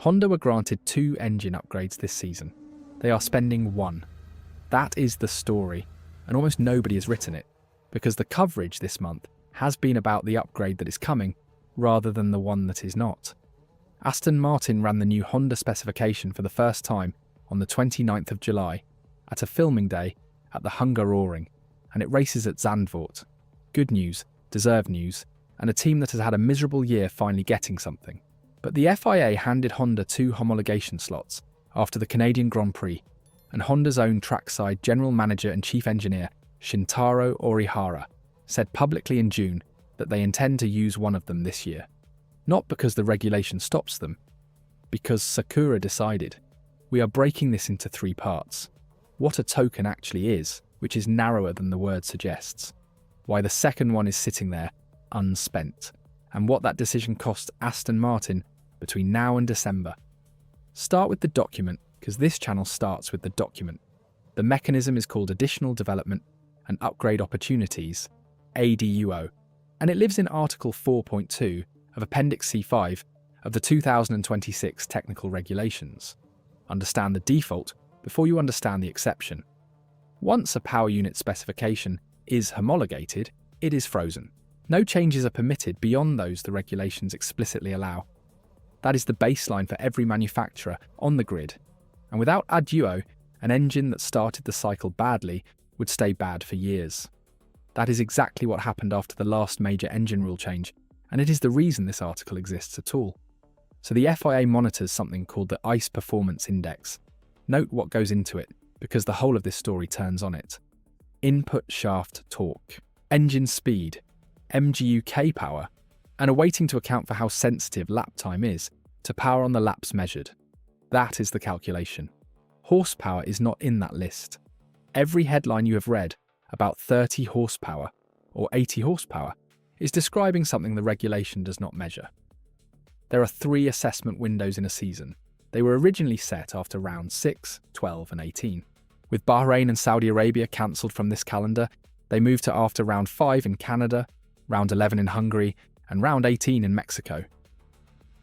Honda were granted 2 engine upgrades this season. They are spending 1. That is the story, and almost nobody has written it, because the coverage this month has been about the upgrade that is coming, rather than the one that is not. Aston Martin ran the new Honda specification for the first time on the 29th of July, at a filming day at the Hungaroring, and it races at Zandvoort. Good news, deserved news, and a team that has had a miserable year finally getting something. But the FIA handed Honda 2 homologation slots after the Canadian Grand Prix, and Honda's own trackside general manager and chief engineer, Shintaro Orihara, said publicly in June that they intend to use one of them this year. Not because the regulation stops them, because Sakura decided. We are breaking this into 3 parts. What a token actually is, which is narrower than the word suggests. Why the second one is sitting there, unspent. And what that decision cost Aston Martin between now and December. Start with the document, because this channel starts with the document. The mechanism is called Additional Development and Upgrade Opportunities, ADUO, and it lives in Article 4.2 of Appendix C5 of the 2026 Technical Regulations. Understand the default before you understand the exception. Once a power unit specification is homologated, it is frozen. No changes are permitted beyond those the regulations explicitly allow. That is the baseline for every manufacturer on the grid. And without ADUO, an engine that started the cycle badly would stay bad for years. That is exactly what happened after the last major engine rule change, and it is the reason this article exists at all. So the FIA monitors something called the ICE Performance Index. Note what goes into it, because the whole of this story turns on it. Input shaft torque, engine speed, MGU-K power, and are waiting to account for how sensitive lap time is to power on the laps measured. That is the calculation. Horsepower is not in that list. Every headline you have read about 30 horsepower or 80 horsepower is describing something the regulation does not measure. There are 3 assessment windows in a season. They were originally set after round 6, 12 and 18. With Bahrain and Saudi Arabia cancelled from this calendar, they moved to after round 5 in Canada, round 11 in Hungary, and round 18 in Mexico.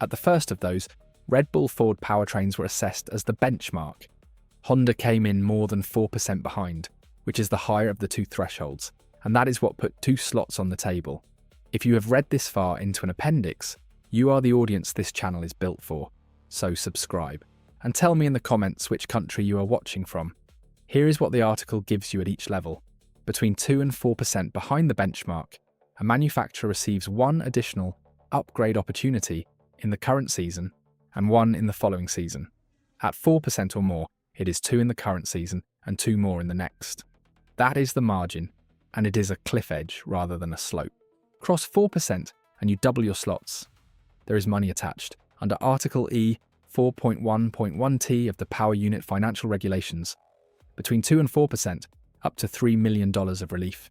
At the first of those, Red Bull Ford powertrains were assessed as the benchmark. Honda came in more than 4% behind, which is the higher of the 2 thresholds, and that is what put 2 slots on the table. If you have read this far into an appendix, you are the audience this channel is built for, so subscribe. And tell me in the comments which country you are watching from. Here is what the article gives you at each level. Between 2 and 4% behind the benchmark, a manufacturer receives 1 additional upgrade opportunity in the current season and 1 in the following season. At 4% or more, it is 2 in the current season and 2 more in the next. That is the margin, and it is a cliff edge rather than a slope. Cross 4% and you double your slots. There is money attached. Under Article E 4.1.1t of the Power Unit Financial Regulations, between 2 and 4%, up to $3 million of relief.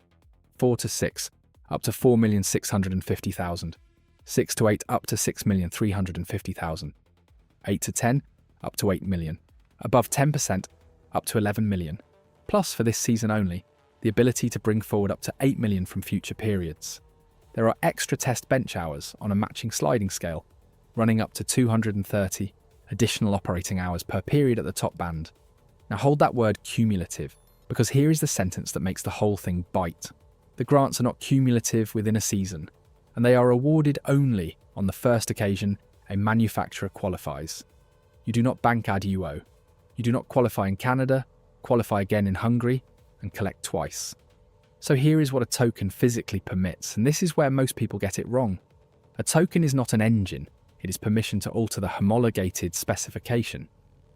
4 to 6, up to $4,650,000. 6 to 8, up to $6,350,000. 8 to 10, up to $8 million. Above 10%, up to $11 million. Plus, for this season only, the ability to bring forward up to $8 million from future periods. There are extra test bench hours on a matching sliding scale, running up to 230 additional operating hours per period at the top band. Now hold that word cumulative, because here is the sentence that makes the whole thing bite. The grants are not cumulative within a season, and they are awarded only on the first occasion a manufacturer qualifies. You do not bank ADUO. You do not qualify in Canada, qualify again in Hungary, and collect twice. So here is what a token physically permits, and this is where most people get it wrong. A token is not an engine. It is permission to alter the homologated specification.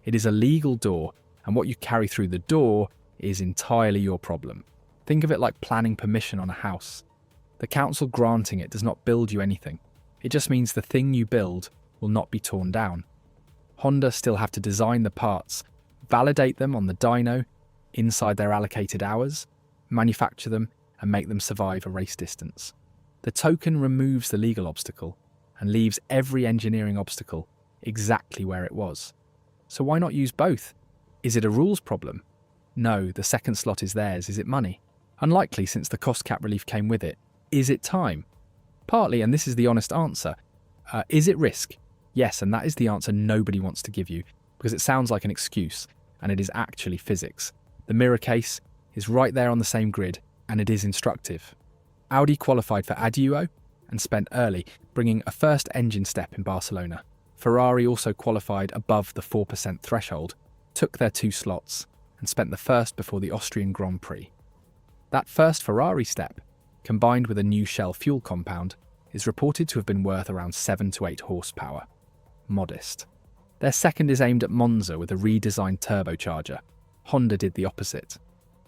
It is a legal door, and what you carry through the door is entirely your problem. Think of it like planning permission on a house. The council granting it does not build you anything. It just means the thing you build will not be torn down. Honda still have to design the parts, validate them on the dyno, inside their allocated hours, manufacture them, and make them survive a race distance. The token removes the legal obstacle and leaves every engineering obstacle exactly where it was. So why not use both? Is it a rules problem? No, the second slot is theirs. Is it money? Unlikely, since the cost cap relief came with it. Is it time? Partly, and this is the honest answer. Is it risk? Yes, and that is the answer nobody wants to give you, because it sounds like an excuse, and it is actually physics. The mirror case is right there on the same grid, and it is instructive. Audi qualified for ADUO and spent early, bringing a first engine step in Barcelona. Ferrari also qualified above the 4% threshold, took their 2 slots, and spent the first before the Austrian Grand Prix. That first Ferrari step, combined with a new Shell fuel compound, is reported to have been worth around 7 to 8 horsepower. Modest. Their second is aimed at Monza with a redesigned turbocharger. Honda did the opposite.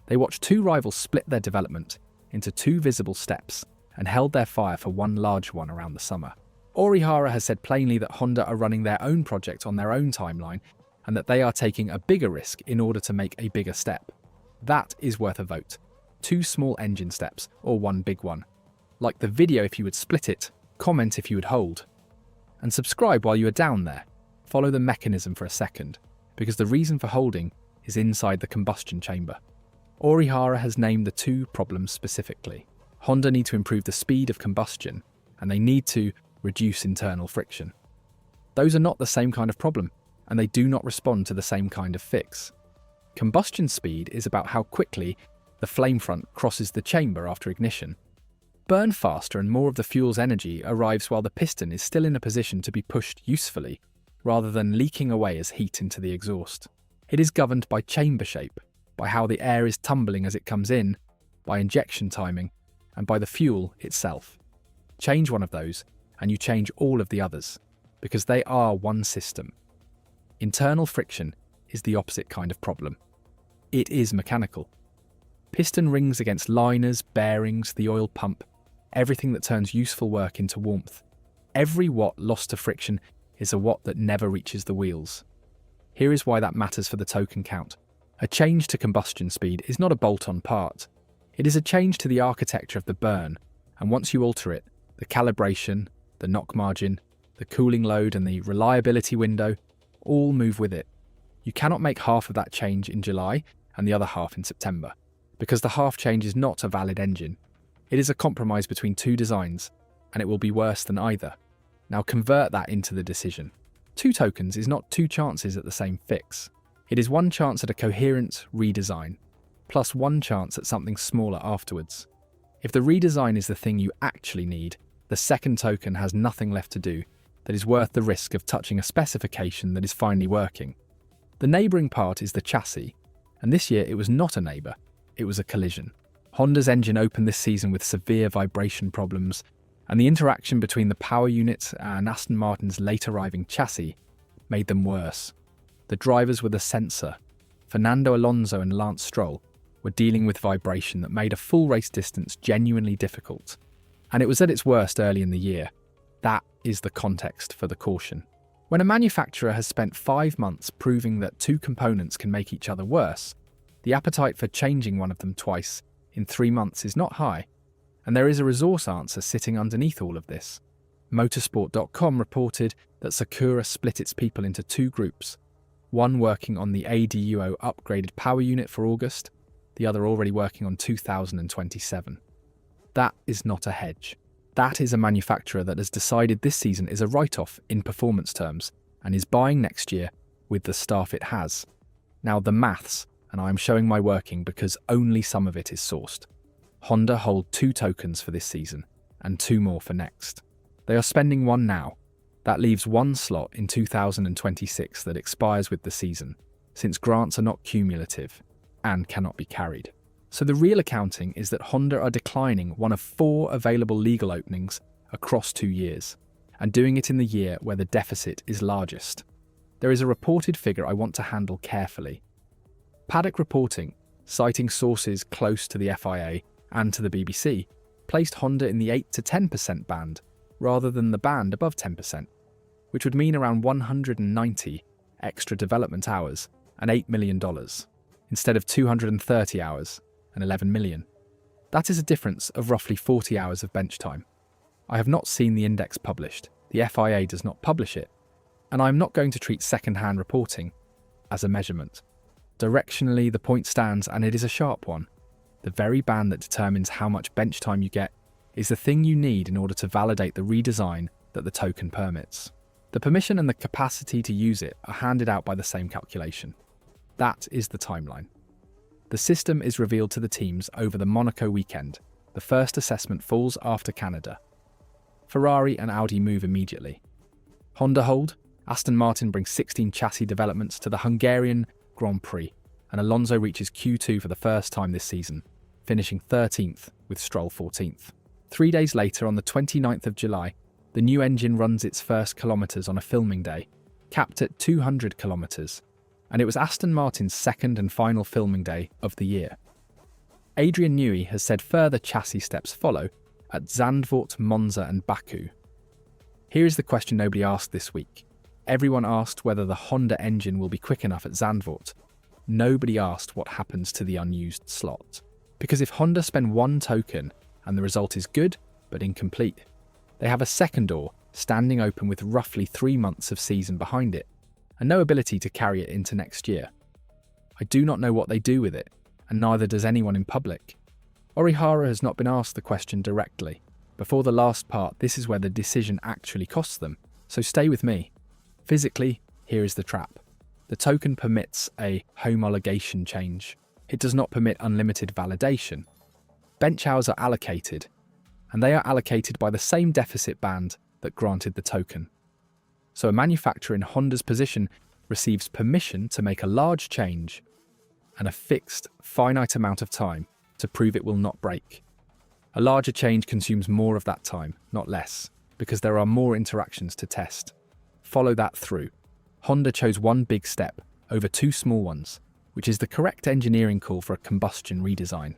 They watched 2 rivals split their development into 2 visible steps and held their fire for one large one around the summer. Orihara has said plainly that Honda are running their own project on their own timeline and that they are taking a bigger risk in order to make a bigger step. That is worth a vote. 2 small engine steps or 1 big one. Like the video if you would split it, comment if you would hold. And subscribe while you are down there. Follow the mechanism for a second, because the reason for holding is inside the combustion chamber. Orihara has named the 2 problems specifically. Honda need to improve the speed of combustion, and they need to reduce internal friction. Those are not the same kind of problem, and they do not respond to the same kind of fix. Combustion speed is about how quickly the flame front crosses the chamber after ignition. Burn faster and more of the fuel's energy arrives while the piston is still in a position to be pushed usefully, rather than leaking away as heat into the exhaust. It is governed by chamber shape, by how the air is tumbling as it comes in, by injection timing, and by the fuel itself. Change one of those, and you change all of the others, because they are one system. Internal friction is the opposite kind of problem. It is mechanical. Piston rings against liners, bearings, the oil pump, everything that turns useful work into warmth. Every watt lost to friction is a watt that never reaches the wheels. Here is why that matters for the token count. A change to combustion speed is not a bolt-on part. It is a change to the architecture of the burn, and once you alter it, the calibration, the knock margin, the cooling load and the reliability window all move with it. You cannot make half of that change in July and the other half in September, because the half change is not a valid engine. It is a compromise between 2 designs, and it will be worse than either. Now convert that into the decision. 2 tokens is not 2 chances at the same fix. It is 1 chance at a coherent redesign, plus 1 chance at something smaller afterwards. If the redesign is the thing you actually need, the second token has nothing left to do that is worth the risk of touching a specification that is finally working. The neighbouring part is the chassis, and this year it was not a neighbour, it was a collision. Honda's engine opened this season with severe vibration problems, and the interaction between the power unit and Aston Martin's late arriving chassis made them worse. The drivers were the sensor. Fernando Alonso and Lance Stroll were dealing with vibration that made a full race distance genuinely difficult. And it was at its worst early in the year. That is the context for the caution. When a manufacturer has spent 5 months proving that 2 components can make each other worse, the appetite for changing one of them twice in 3 months is not high, and there is a resource answer sitting underneath all of this. Motorsport.com reported that Sakura split its people into 2 groups, one working on the ADUO upgraded power unit for August, the other already working on 2027. That is not a hedge. That is a manufacturer that has decided this season is a write-off in performance terms and is buying next year with the staff it has. Now the maths, and I am showing my working because only some of it is sourced. Honda hold 2 tokens for this season and 2 more for next. They are spending 1 now. That leaves 1 slot in 2026 that expires with the season, since grants are not cumulative and cannot be carried. So the real accounting is that Honda are declining one of 4 available legal openings across 2 years, and doing it in the year where the deficit is largest. There is a reported figure I want to handle carefully. Paddock reporting, citing sources close to the FIA and to the BBC, placed Honda in the 8 to 10% band, rather than the band above 10%, which would mean around 190 extra development hours and $8 million, instead of 230 hours and 11 million. That is a difference of roughly 40 hours of bench time. I have not seen the index published, the FIA does not publish it, and I am not going to treat second-hand reporting as a measurement. Directionally, the point stands, and it is a sharp one. The very band that determines how much bench time you get is the thing you need in order to validate the redesign that the token permits. The permission and the capacity to use it are handed out by the same calculation. That is the timeline. The system is revealed to the teams over the Monaco weekend. The first assessment falls after Canada. Ferrari and Audi move immediately. Honda hold. Aston Martin brings 16 chassis developments to the Hungarian Grand Prix, and Alonso reaches Q2 for the first time this season, finishing 13th with Stroll 14th. 3 days later, on the 29th of July, the new engine runs its first kilometres on a filming day, capped at 200 kilometres, and it was Aston Martin's second and final filming day of the year. Adrian Newey has said further chassis steps follow at Zandvoort, Monza and Baku. Here is the question nobody asked this week. Everyone asked whether the Honda engine will be quick enough at Zandvoort. Nobody asked what happens to the unused slot. Because if Honda spend one token and the result is good but incomplete, they have a second door standing open with roughly 3 months of season behind it and no ability to carry it into next year. I do not know what they do with it, and neither does anyone in public. Orihara has not been asked the question directly. Before the last part, this is where the decision actually costs them, so stay with me. Physically, here is the trap. The token permits a homologation change. It does not permit unlimited validation. Bench hours are allocated, and they are allocated by the same deficit band that granted the token. So a manufacturer in Honda's position receives permission to make a large change and a fixed, finite amount of time to prove it will not break. A larger change consumes more of that time, not less, because there are more interactions to test. Follow that through. Honda chose one big step over 2 small ones, which is the correct engineering call for a combustion redesign.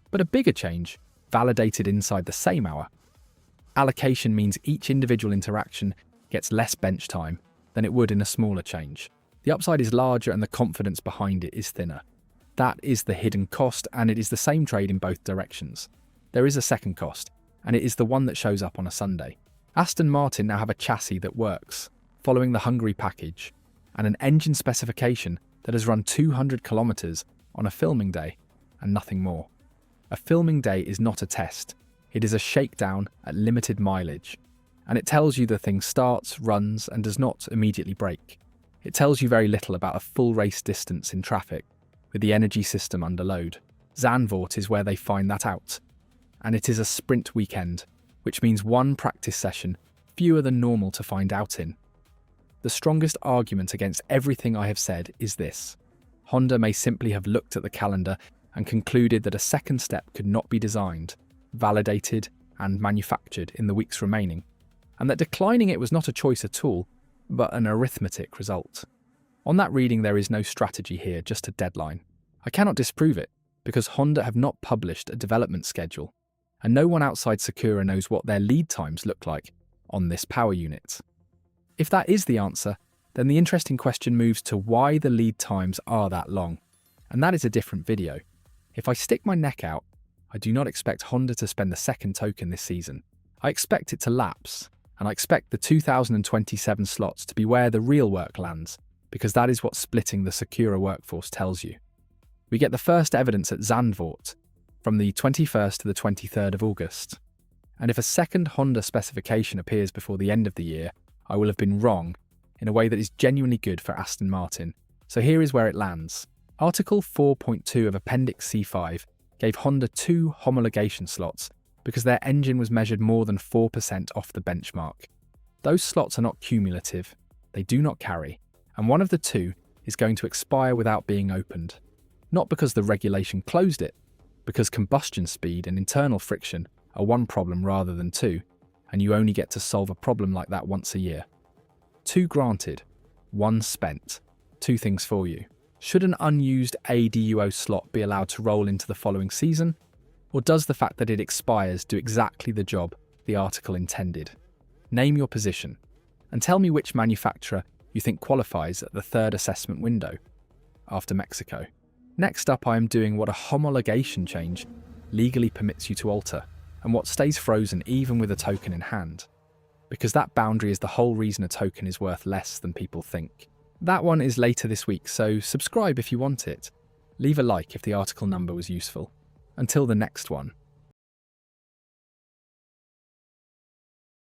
But a bigger change, validated inside the same hour. Allocation means each individual interaction gets less bench time than it would in a smaller change. The upside is larger and the confidence behind it is thinner. That is the hidden cost, and it is the same trade in both directions. There is a second cost, and it is the one that shows up on a Sunday. Aston Martin now have a chassis that works, following the Hungary package, and an engine specification that has run 200 kilometres on a filming day, and nothing more. A filming day is not a test. It is a shakedown at limited mileage, and it tells you the thing starts, runs, and does not immediately brake. It tells you very little about a full race distance in traffic, with the energy system under load. Zandvoort is where they find that out, and it is a sprint weekend, which means one practice session, fewer than normal to find out in. The strongest argument against everything I have said is this. Honda may simply have looked at the calendar and concluded that a second step could not be designed, validated, and manufactured in the weeks remaining, and that declining it was not a choice at all, but an arithmetic result. On that reading, there is no strategy here, just a deadline. I cannot disprove it, because Honda have not published a development schedule, and no one outside Sakura knows what their lead times look like on this power unit. If that is the answer, then the interesting question moves to why the lead times are that long, and that is a different video. If I stick my neck out, I do not expect Honda to spend the second token this season. I expect it to lapse, and I expect the 2027 slots to be where the real work lands, because that is what splitting the Sakura workforce tells you. We get the first evidence at Zandvoort from the 21st to the 23rd of August, and if a second Honda specification appears before the end of the year, I will have been wrong in a way that is genuinely good for Aston Martin. So here is where it lands. Article 4.2 of Appendix C5 gave Honda 2 homologation slots because their engine was measured more than 4% off the benchmark. Those slots are not cumulative, they do not carry, and one of the 2 is going to expire without being opened. Not because the regulation closed it, because combustion speed and internal friction are one problem rather than 2, and you only get to solve a problem like that once a year. 2 granted, 1 spent. 2 things for you. Should an unused ADUO slot be allowed to roll into the following season, or does the fact that it expires do exactly the job the article intended? Name your position, and tell me which manufacturer you think qualifies at the third assessment window, after Mexico. Next up, I am doing what a homologation change legally permits you to alter, and what stays frozen even with a token in hand. Because that boundary is the whole reason a token is worth less than people think. That one is later this week, so subscribe if you want it. Leave a like if the article number was useful. Until the next one.